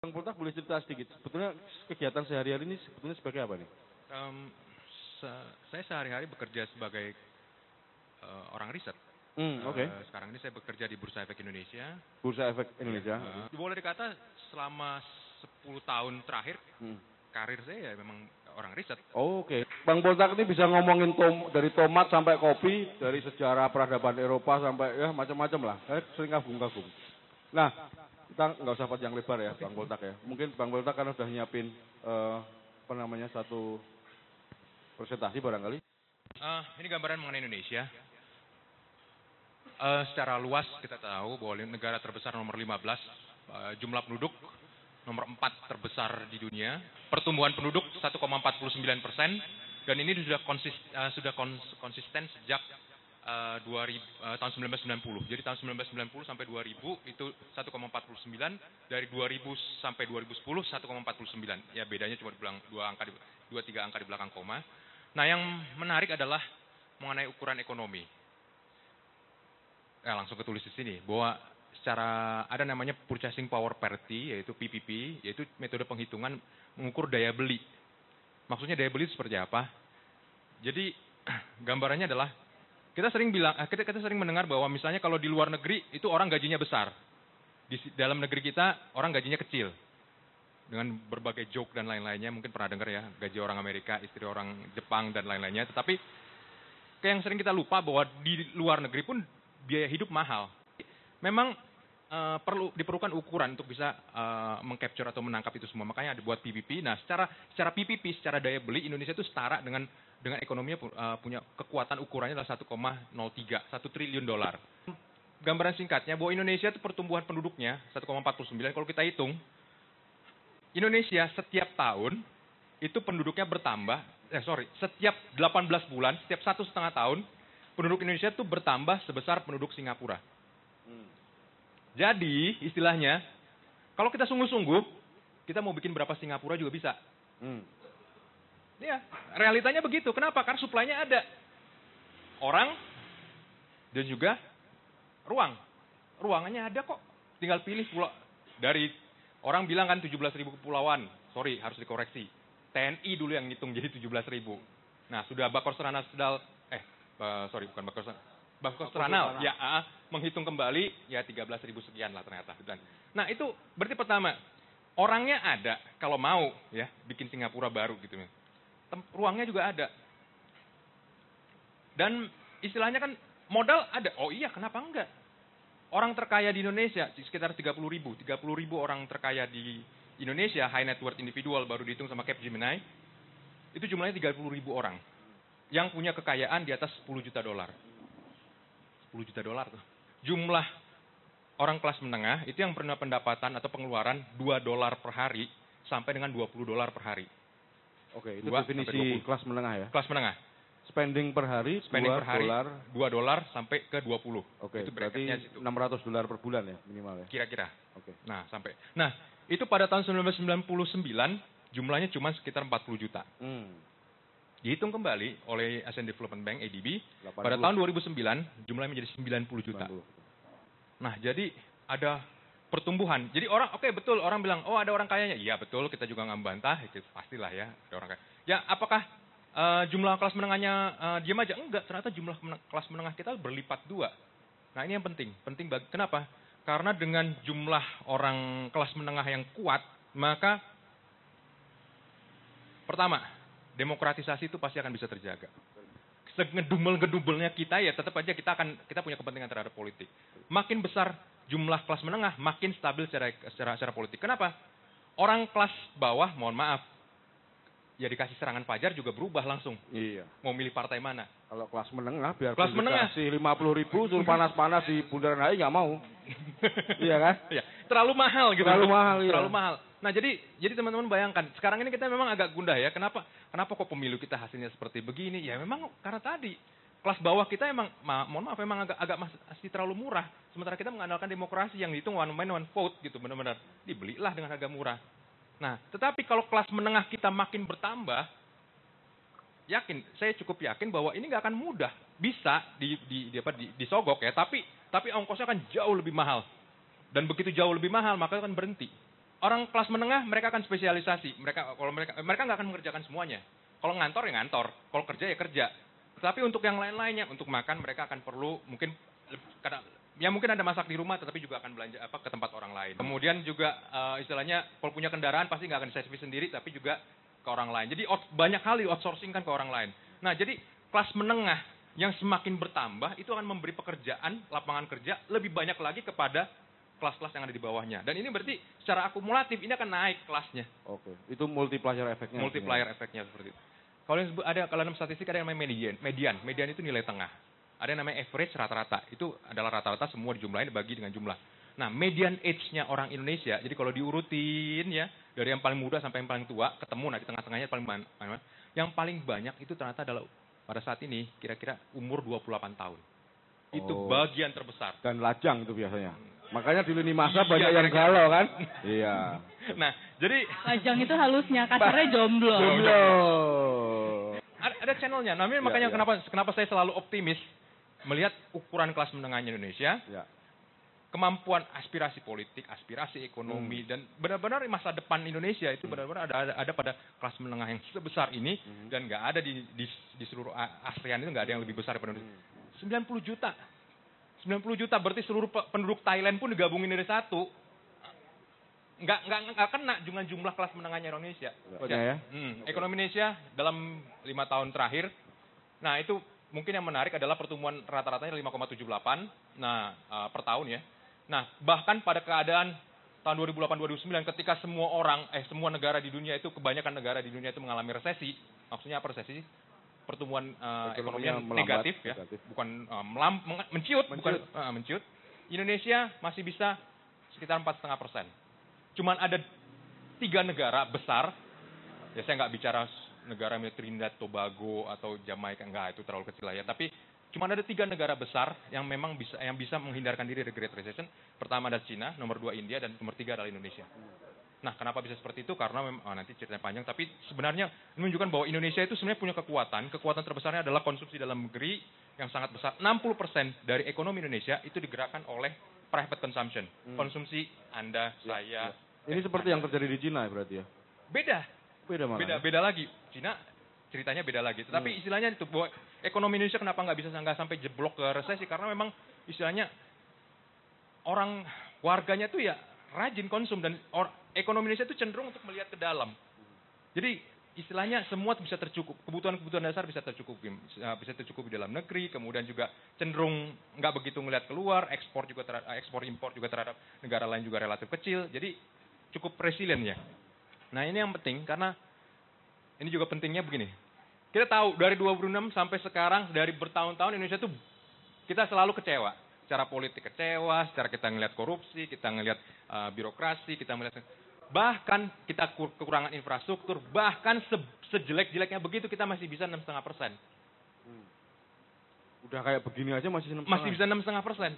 Bang Poltak boleh cerita sedikit, sebetulnya kegiatan sehari-hari ini sebetulnya sebagai apa nih? Em, saya sehari-hari bekerja sebagai orang riset. Oke. Sekarang ini saya bekerja di Bursa Efek Indonesia. Bursa Efek Indonesia. Boleh dikata selama 10 tahun terakhir, Hmm. karir saya ya memang orang riset. Oh, oke. Bang Poltak ini bisa ngomongin dari tomat sampai kopi, dari sejarah peradaban Eropa sampai ya macam-macam lah. Saya sering kagum-kagum. Nah, kita nggak usah panjang lebar ya, Bang Poltak ya. Mungkin Bang Poltak kan udah nyiapin satu presentasi barangkali. Ini gambaran mengenai Indonesia. Secara luas kita tahu bahwa negara terbesar nomor 15, jumlah penduduk nomor 4 terbesar di dunia, pertumbuhan penduduk 1,49%, dan ini sudah konsisten sejak tahun 1990. Jadi tahun 1990 sampai 2000 itu 1,49, dari 2000 sampai 2010 1,49. Ya bedanya cuma dua tiga angka di belakang koma. Nah, yang menarik adalah mengenai ukuran ekonomi. Langsung ketulis di sini bahwa secara ada namanya purchasing power parity, yaitu PPP, yaitu metode penghitungan mengukur daya beli. Maksudnya daya beli itu seperti apa? Jadi gambarannya adalah kita sering mendengar bahwa misalnya kalau di luar negeri itu orang gajinya besar. Di dalam negeri kita orang gajinya kecil. Dengan berbagai joke dan lain-lainnya, mungkin pernah dengar ya, gaji orang Amerika, istri orang Jepang dan lain-lainnya. Tetapi kayak yang sering kita lupa bahwa di luar negeri pun biaya hidup mahal. Memang diperlukan ukuran untuk bisa mengcapture atau menangkap itu semua. Makanya dibuat PPP. Nah, secara PPP, secara daya beli, Indonesia itu setara dengan ekonominya punya kekuatan ukurannya adalah 1,03, 1 triliun dolar. Gambaran singkatnya bahwa Indonesia itu pertumbuhan penduduknya 1,49. Kalau kita hitung, Indonesia setiap tahun itu penduduknya bertambah. Setiap 18 bulan, setiap 1,5 tahun, penduduk Indonesia itu bertambah sebesar penduduk Singapura. Jadi, istilahnya, kalau kita sungguh-sungguh, kita mau bikin berapa Singapura juga bisa. Ya, realitanya begitu. Kenapa? Karena suplainya ada. Orang, dan juga ruang. Ruangannya ada kok. Tinggal pilih pulau. Dari, orang bilang kan 17.000 kepulauan. Sorry, harus dikoreksi. TNI dulu yang ngitung jadi 17.000. Nah, sudah Bakostrana bukan Bakostrana, ya menghitung kembali ya 13.000 sekian lah ternyata. Nah, itu berarti pertama, orangnya ada kalau mau ya bikin Singapura baru gitu. Ruangnya juga ada. Dan istilahnya kan modal ada. Oh iya, kenapa enggak? Orang terkaya di Indonesia sekitar 30.000 orang terkaya di Indonesia, high net worth individual baru dihitung sama Capgemini. Itu jumlahnya 30.000 orang yang punya kekayaan di atas 10 juta dolar. 10 juta dolar tuh. Jumlah orang kelas menengah itu yang pernah pendapatan atau pengeluaran 2 dolar per hari sampai dengan 20 dolar per hari. Oke, itu definisi kelas menengah ya? Kelas menengah. Spending per hari, 2 dolar sampai ke 20. Oke, itu berarti $600 per bulan ya minimal ya? Kira-kira. Oke. Nah, itu pada tahun 1999 jumlahnya cuma sekitar 40 juta. Dihitung kembali oleh Asian Development Bank, ADB, pada tahun 2009 jumlahnya menjadi 90 juta. 90. Nah, jadi ada pertumbuhan. Jadi orang, betul, orang bilang, oh ada orang kayanya. Iya betul, kita juga nggak membantah, itu pastilah ya, ada orang kaya. Ya, apakah jumlah kelas menengahnya diam aja? Enggak, ternyata jumlah kelas menengah kita berlipat 2. Nah, ini yang penting. Kenapa? Karena dengan jumlah orang kelas menengah yang kuat, maka pertama, demokratisasi itu pasti akan bisa terjaga. Segedumel-gedubelnya kita ya tetap aja kita punya kepentingan terhadap politik. Makin besar jumlah kelas menengah, makin stabil secara politik. Kenapa? Orang kelas bawah, mohon maaf, ya dikasih serangan fajar juga berubah langsung. Iya. Mau milih partai mana? Kalau kelas menengah, biar kelas menengah dikasih 50.000 suruh panas-panas di Bundaran HI nggak mau. Iya kan? Iya. Terlalu mahal gitu. Terlalu mahal. Iya. Terlalu mahal. Nah, jadi teman-teman bayangkan, sekarang ini kita memang agak gundah ya. Kenapa kok pemilu kita hasilnya seperti begini? Ya memang karena tadi kelas bawah kita emang mohon maaf memang agak masih terlalu murah. Sementara kita mengandalkan demokrasi yang dihitung one man one vote gitu, benar-benar dibelilah dengan harga murah. Nah, tetapi kalau kelas menengah kita makin bertambah, saya cukup yakin bahwa ini nggak akan mudah bisa disogok ya, tapi ongkosnya akan jauh lebih mahal. Dan begitu jauh lebih mahal, maka akan berhenti. orang kelas menengah mereka akan spesialisasi. Mereka nggak akan mengerjakan semuanya. Kalau ngantor ya ngantor, kalau kerja ya kerja. Tapi untuk yang lain-lainnya, untuk makan mereka akan perlu mungkin karena ya mungkin ada masak di rumah, tetapi juga akan belanja ke tempat orang lain. Kemudian juga istilahnya kalau punya kendaraan pasti nggak akan servis sendiri, tapi juga ke orang lain. Jadi banyak hal di outsourcing kan ke orang lain. Nah jadi kelas menengah yang semakin bertambah itu akan memberi pekerjaan, lapangan kerja lebih banyak lagi kepada kelas-kelas yang ada di bawahnya. Dan ini berarti secara akumulatif ini akan naik kelasnya. Oke, itu multiplier efeknya. Multiplier efeknya seperti itu. Kalau dalam statistik ada yang namanya median itu nilai tengah. Ada yang namanya average, rata-rata. Itu adalah rata-rata semua dijumlahin dibagi dengan jumlah. Nah, median age-nya orang Indonesia, jadi kalau diurutin ya, dari yang paling muda sampai yang paling tua, ketemu, nah di tengah-tengahnya yang paling banyak itu ternyata adalah pada saat ini kira-kira umur 28 tahun. Itu bagian terbesar. Dan lajang itu biasanya. Makanya di lini masa banyak yang galau kan? Iya. Nah, jadi lajang itu halusnya, kasarnya jomblo. Ada channelnya. Namanya makanya kenapa saya selalu optimis melihat ukuran kelas menengahnya Indonesia. Ya. Kemampuan aspirasi politik, aspirasi ekonomi dan benar-benar masa depan Indonesia itu benar-benar ada pada kelas menengah yang sebesar ini dan nggak ada di seluruh ASEAN itu nggak ada yang lebih besar daripada Indonesia. 90 juta. 90 juta berarti seluruh penduduk Thailand pun digabungin dari satu. Nggak kena dengan jumlah kelas menengahnya Indonesia. Ya. Ekonomi Indonesia dalam 5 tahun terakhir, nah itu mungkin yang menarik adalah pertumbuhan rata-ratanya 5,78 per tahun ya. Nah bahkan pada keadaan tahun 2008-2009 ketika semua negara di dunia itu, kebanyakan negara di dunia itu mengalami resesi. Maksudnya apa resesi? Pertumbuhan ekonominya negatif ya, bukan menciut. Indonesia masih bisa sekitar 4,5%. Cuman ada 3 negara besar, ya saya nggak bicara negara Trinidad, Tobago atau Jamaika, enggak itu terlalu kecil ya. Tapi cuman ada 3 negara besar yang memang bisa menghindarkan diri dari Great Recession. Pertama adalah Cina, nomor 2 India, dan nomor 3 adalah Indonesia. Nah, kenapa bisa seperti itu? Karena nanti ceritanya panjang, tapi sebenarnya menunjukkan bahwa Indonesia itu sebenarnya punya kekuatan. Kekuatan terbesarnya adalah konsumsi dalam negeri yang sangat besar. 60% dari ekonomi Indonesia itu digerakkan oleh private consumption. Konsumsi Anda, saya. Ini seperti yang terjadi di Cina berarti ya? Beda Beda lagi. Cina ceritanya beda lagi. Tetapi istilahnya itu bahwa ekonomi Indonesia kenapa nggak sampai jeblok ke resesi? Karena memang istilahnya orang warganya tuh ya rajin konsum dan ekonomi Indonesia itu cenderung untuk melihat ke dalam. Jadi istilahnya semua bisa tercukup, kebutuhan dasar bisa tercukupi di dalam negeri, kemudian juga cenderung nggak begitu ngelihat keluar, ekspor impor juga terhadap negara lain juga relatif kecil, jadi cukup resilient ya. Nah ini yang penting karena ini juga pentingnya begini, kita tahu dari 2006 sampai sekarang dari bertahun-tahun Indonesia tuh kita selalu kecewa. Secara politik kecewa, secara kita ngelihat korupsi, kita ngelihat birokrasi, kita melihat bahkan kita kekurangan infrastruktur, bahkan sejelek-jeleknya begitu kita masih bisa 6,5%. Udah kayak begini aja masih 6,5%. Masih bisa 6,5%.